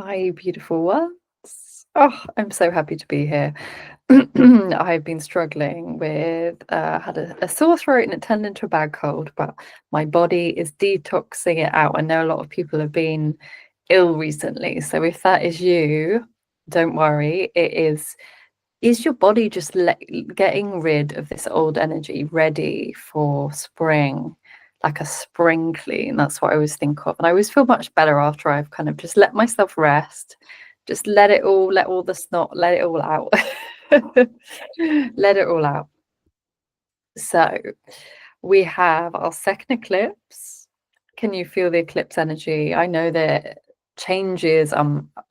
Hi, beautiful ones. Oh, I'm so happy to be here. I've been struggling with, had a sore throat and it turned into a bad cold, but my body is detoxing it out. I know a lot of people have been ill recently. So if that is you, don't worry. Is your body just getting rid of this old energy, ready for spring, like a spring clean? That's what I always think of. And I always feel much better after I've kind of just let myself rest, just let all the snot, let it all out. Let it all out. So we have our second eclipse. Can you feel the eclipse energy? I know that changes,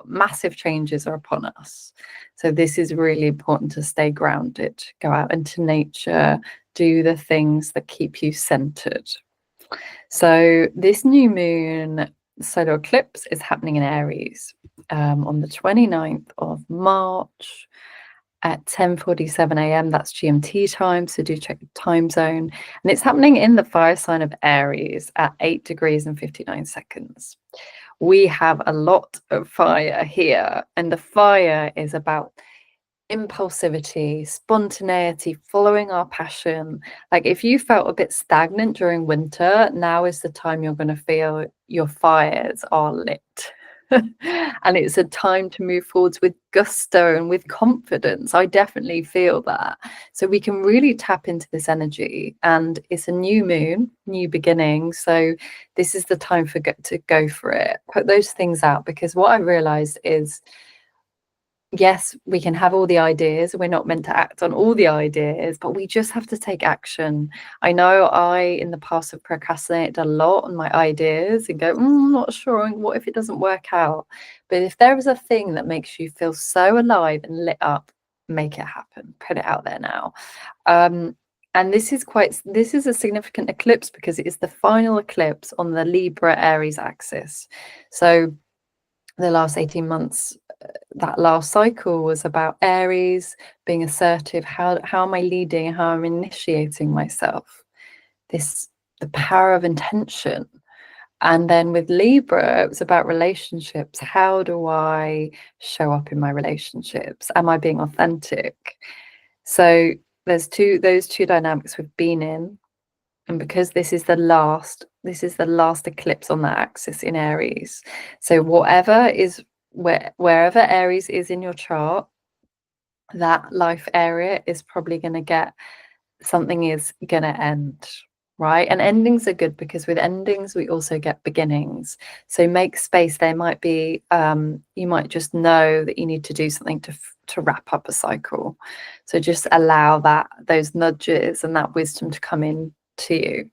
massive changes are upon us. So this is really important to stay grounded, go out into nature, do the things that keep you centered. So this new moon solar eclipse is happening in Aries on the 29th of March at 10:47 a.m. That's GMT time, so do check the time zone. And it's happening in the fire sign of Aries at 8 degrees and 59 seconds. We have a lot of fire here, and the fire is about impulsivity, spontaneity, following our passion. Like if you felt a bit stagnant during winter, now is the time you're going to feel your fires are lit. And it's a time to move forwards with gusto and with confidence. I definitely feel that. So we can really tap into this energy, and it's a new moon, new beginning. So this is the time to go for it. Put those things out, because what I realized is, yes, we can have all the ideas. We're not meant to act on all the ideas, but we just have to take action. I know I, in the past, have procrastinated a lot on my ideas and go, I'm not sure. What if it doesn't work out? But if there is a thing that makes you feel so alive and lit up, make it happen. Put it out there now. And this is a significant eclipse because it is the final eclipse on the Libra Aries axis. So the last 18 months, that last cycle was about Aries being assertive. How am I leading? How I'm initiating myself? The power of intention. And then with Libra, it was about relationships. How do I show up in my relationships? Am I being authentic? So there's those two dynamics we've been in. And because this is the last eclipse on that axis in Aries. So wherever Aries is in your chart, that life area is probably going to get, something is going to end, right? And endings are good because with endings we also get beginnings. So make space. There might be you might just know that you need to do something to wrap up a cycle. So just allow those nudges and that wisdom to come in to you.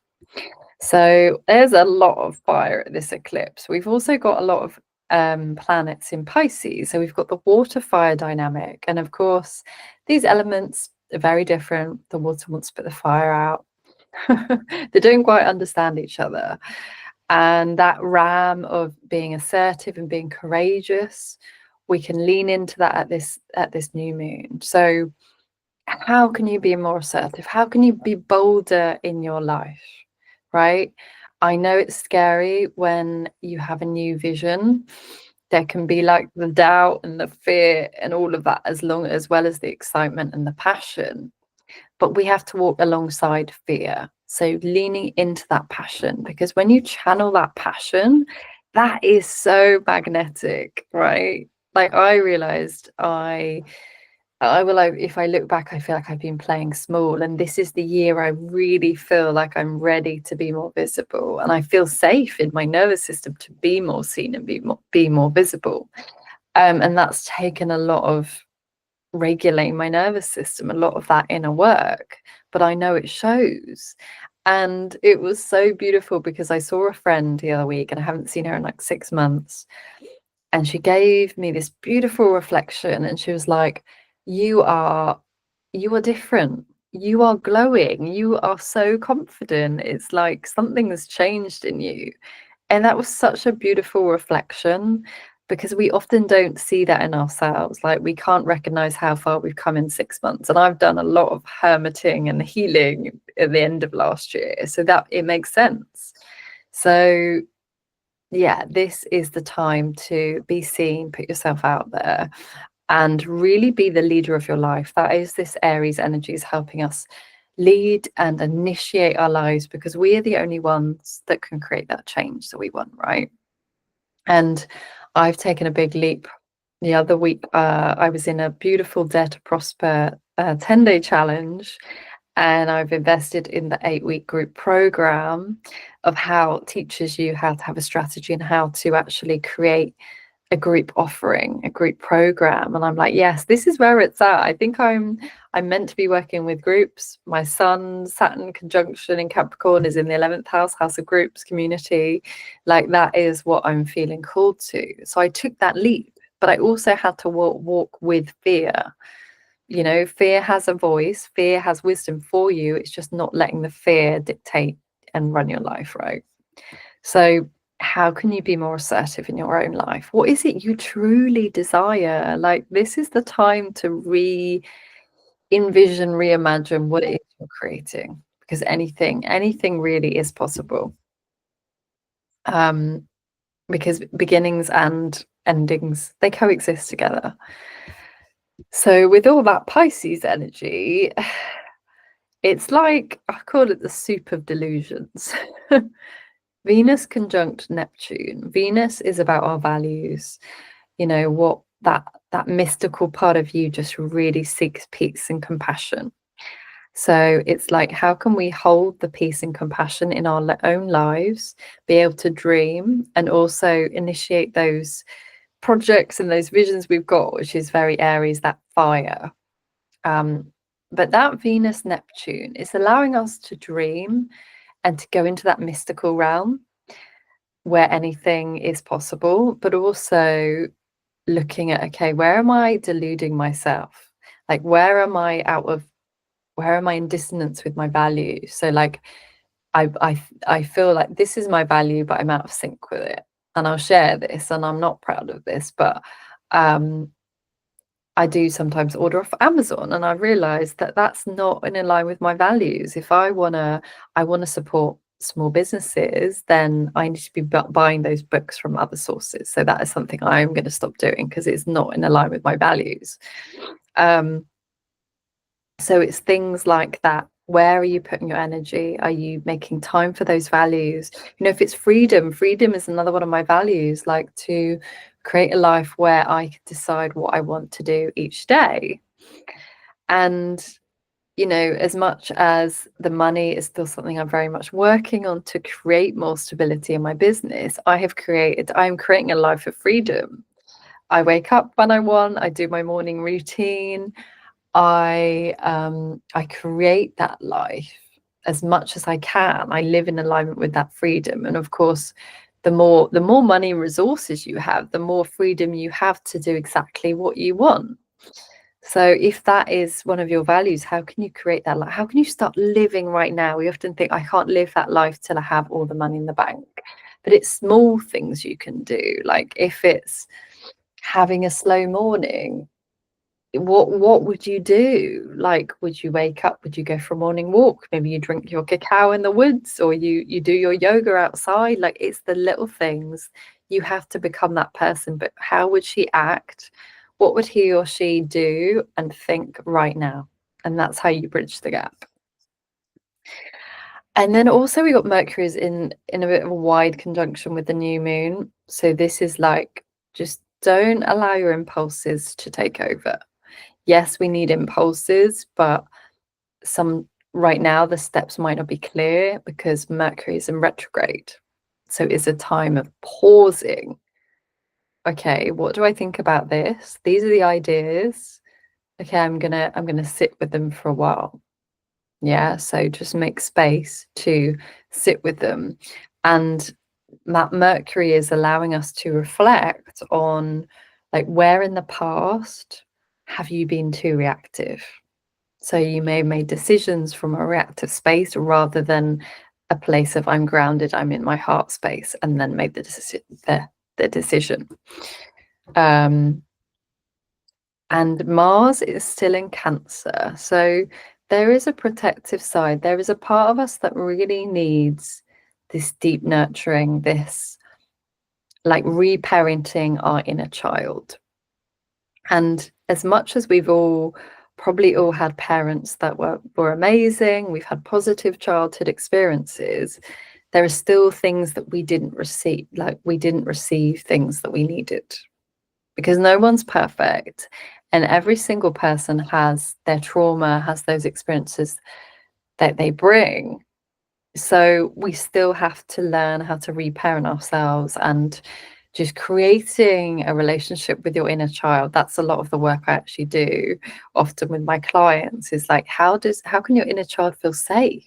So there's a lot of fire at this eclipse. We've also got a lot of planets in Pisces. So we've got the water fire dynamic. And of course, these elements are very different. The water wants to put the fire out. They don't quite understand each other. And that ram of being assertive and being courageous, we can lean into that at this new moon. So how can you be more assertive? How can you be bolder in your life? Right? I know it's scary when you have a new vision. There can be like the doubt and the fear and all of that, as well as the excitement and the passion. But we have to walk alongside fear. So leaning into that passion, because when you channel that passion, that is so magnetic, right? Like I realized if I look back, I feel like I've been playing small, and this is the year I really feel like I'm ready to be more visible, and I feel safe in my nervous system to be more seen and be more visible. And that's taken a lot of regulating my nervous system, a lot of that inner work, but I know it shows. And it was so beautiful because I saw a friend the other week and I haven't seen her in like 6 months, and she gave me this beautiful reflection, and she was like, you are different, you are glowing, you are so confident, it's like something has changed in you. And that was such a beautiful reflection, because we often don't see that in ourselves. Like we can't recognize how far we've come in 6 months. And I've done a lot of hermiting and healing at the end of last year, so that it makes sense. So yeah, this is the time to be seen, put yourself out there, and really be the leader of your life. That is this Aries energy is helping us lead and initiate our lives, because we are the only ones that can create that change that we want, right? And I've taken a big leap. The other week, I was in a beautiful Dare to Prosper 10-day challenge, and I've invested in the 8-week group program of how it teaches you how to have a strategy and how to actually create a group offering, a group program. And I'm like, yes, this is where it's at. I think I'm meant to be working with groups. My sun Saturn conjunction in Capricorn is in the 11th house of groups, community. Like, that is what I'm feeling called to. So I took that leap, but I also had to walk with fear. You know, fear has a voice, fear has wisdom for you. It's just not letting the fear dictate and run your life, right? So how can you be more assertive in your own life? What is it you truly desire? Like, this is the time to envision, reimagine what it is you're creating, because anything really is possible. Because beginnings and endings, they coexist together. So with all that Pisces energy, it's like, I call it the soup of delusions. Venus conjunct Neptune. Venus is about our values. You know, what that mystical part of you just really seeks peace and compassion. So it's like, how can we hold the peace and compassion in our own lives, be able to dream, and also initiate those projects and those visions we've got, which is very Aries, that fire. But that Venus Neptune is allowing us to dream and to go into that mystical realm where anything is possible, but also looking at, okay, where am I deluding myself? Like, where am I in dissonance with my values? So like, I feel like this is my value, but I'm out of sync with it. And I'll share this, and I'm not proud of this, but I do sometimes order off Amazon, and I realized that that's not in line with my values. If I wanna support small businesses, then I need to be buying those books from other sources. So that is something I'm going to stop doing, because it's not in line with my values. So it's things like that. Where are you putting your energy? Are you making time for those values? You know, if it's freedom is another one of my values, like to create a life where I can decide what I want to do each day. And, you know, as much as the money is still something I'm very much working on to create more stability in my business, I'm creating a life of freedom. I wake up when I want, I do my morning routine. I create that life as much as I can. I live in alignment with that freedom. And of course, the more money and resources you have, the more freedom you have to do exactly what you want. So if that is one of your values, how can you create that life? How can you start living right now? We often think, I can't live that life till I have all the money in the bank. But it's small things you can do. Like, if it's having a slow morning, what would you do? Like, would you wake up, would you go for a morning walk? Maybe you drink your cacao in the woods, or you do your yoga outside. Like, it's the little things. You have to become that person. But how would she act? What would he or she do and think right now? And that's how you bridge the gap. And then also we got Mercury is in a bit of a wide conjunction with the new moon. So this is like, just don't allow your impulses to take over. Yes, we need impulses, but right now the steps might not be clear because Mercury is in retrograde. So it's a time of pausing. Okay, what do I think about this? These are the ideas. Okay, I'm gonna sit with them for a while. Yeah, so just make space to sit with them. And that Mercury is allowing us to reflect on, like, where in the past have you been too reactive? So you may have made decisions from a reactive space rather than a place of, I'm grounded, I'm in my heart space, and then made the decision. And Mars is still in Cancer. So there is a protective side. There is a part of us that really needs this deep nurturing, this like reparenting our inner child. And as much as we've probably all had parents that were amazing, we've had positive childhood experiences, there are still things that we didn't receive, like we didn't receive things that we needed, because no one's perfect, and every single person has their trauma, has those experiences that they bring. So we still have to learn how to reparent ourselves, and just creating a relationship with your inner child. That's a lot of the work I actually do often with my clients, is like, how can your inner child feel safe?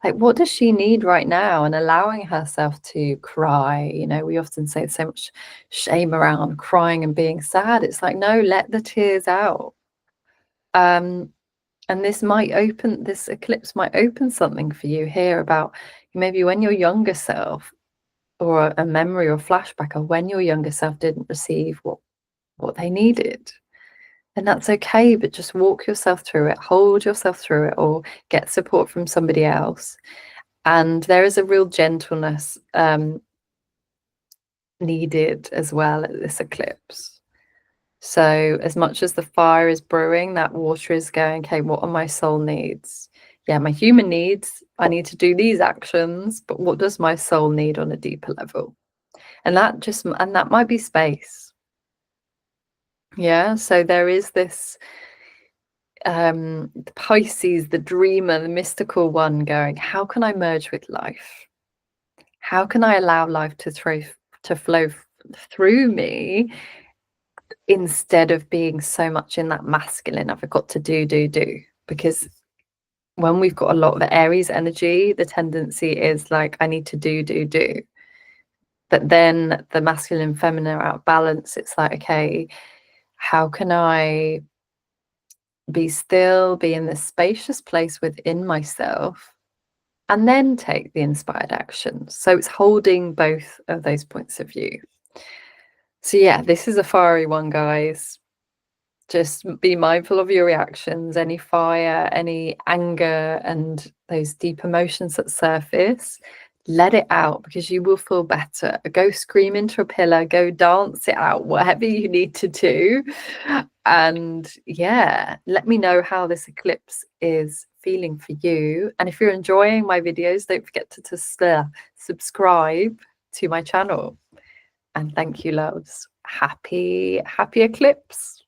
Like, what does she need right now? And allowing herself to cry. You know, we often say so much shame around crying and being sad. It's like, no, let the tears out. And this eclipse might open something for you here about maybe when your younger self, or a memory or flashback of when your younger self didn't receive what they needed. And that's okay, but just walk yourself through it, hold yourself through it, or get support from somebody else. And there is a real gentleness needed as well at this eclipse. So as much as the fire is brewing, that water is going, okay, what are my soul needs? Yeah, my human needs, I need to do these actions, but what does my soul need on a deeper level? And that might be space. Yeah, so there is this the Pisces, the dreamer, the mystical one, going, how can I merge with life? How can I allow life to flow through me, instead of being so much in that masculine, I've got to do? Because when we've got a lot of Aries energy, the tendency is like, I need to do. But then the masculine and feminine are out of balance. It's like, okay, how can I be still, be in this spacious place within myself, and then take the inspired action? So it's holding both of those points of view. So yeah, this is a fiery one, guys. Just be mindful of your reactions, any fire, any anger, and those deep emotions that surface. Let it out, because you will feel better. Go scream into a pillar, go dance it out, whatever you need to do. And yeah, let me know how this eclipse is feeling for you. And if you're enjoying my videos, don't forget to subscribe to my channel. And thank you, loves. Happy eclipse.